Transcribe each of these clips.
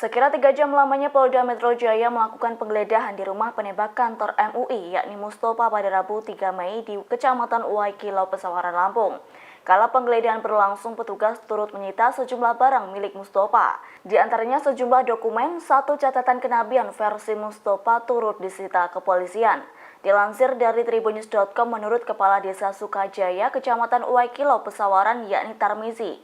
Sekira 3 jam lamanya Polda Metro Jaya melakukan penggeledahan di rumah penembak kantor MUI, yakni Mustopa pada Rabu 3 Mei di Kecamatan Uwai Kilau Pesawaran, Lampung. Kala penggeledahan berlangsung, petugas turut menyita sejumlah barang milik Mustopa. Di antaranya sejumlah dokumen, satu catatan kenabian versi Mustopa turut disita kepolisian. Dilansir dari tribunnews.com, menurut Kepala Desa Sukajaya, Kecamatan Uwai Kilau Pesawaran, yakni Tarmizi,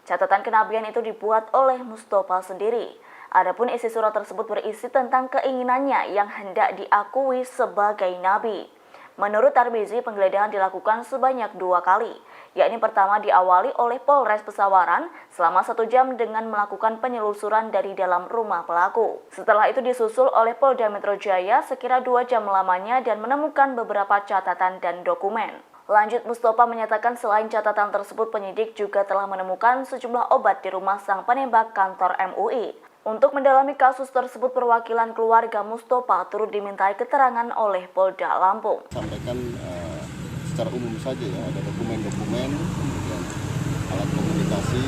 catatan kenabian itu dibuat oleh Mustopa sendiri. Adapun isi surat tersebut berisi tentang keinginannya yang hendak diakui sebagai nabi. Menurut Tarmizi, penggeledahan dilakukan sebanyak 2 kali, yakni pertama diawali oleh Polres Pesawaran selama 1 jam dengan melakukan penyelusuran dari dalam rumah pelaku. Setelah itu disusul oleh Polda Metro Jaya sekira 2 jam lamanya dan menemukan beberapa catatan dan dokumen. Lanjut, Mustopa menyatakan selain catatan tersebut, penyidik juga telah menemukan sejumlah obat di rumah sang penembak kantor MUI. Untuk mendalami kasus tersebut, perwakilan keluarga Mustopa turut dimintai keterangan oleh Polda Lampung. Sampaikan secara umum saja ya, ada dokumen-dokumen, kemudian alat komunikasi,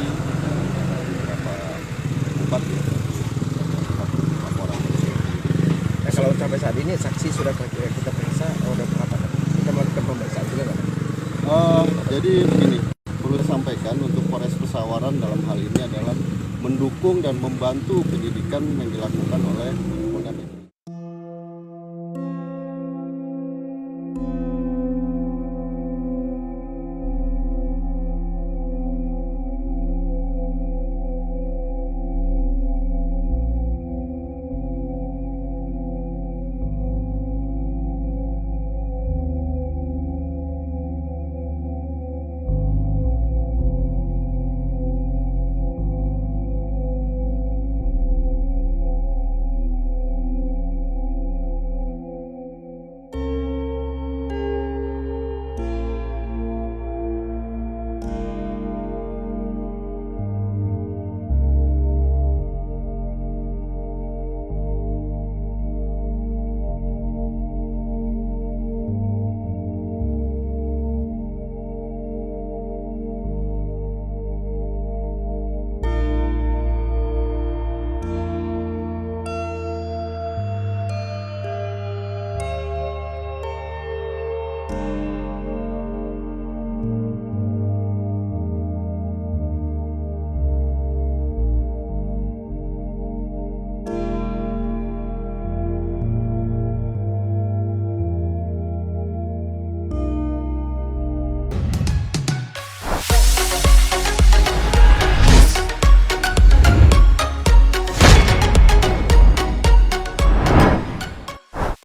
beberapa obat ya, laporan. Nah, kalau sampai saat ini saksi sudah kita periksa, sudah berapa? Kita melakukan pemeriksaan juga nggak? Jadi begini, perlu disampaikan untuk Polres Pesawaran dalam hal ini adalah mendukung dan membantu penyidikan yang dilakukan oleh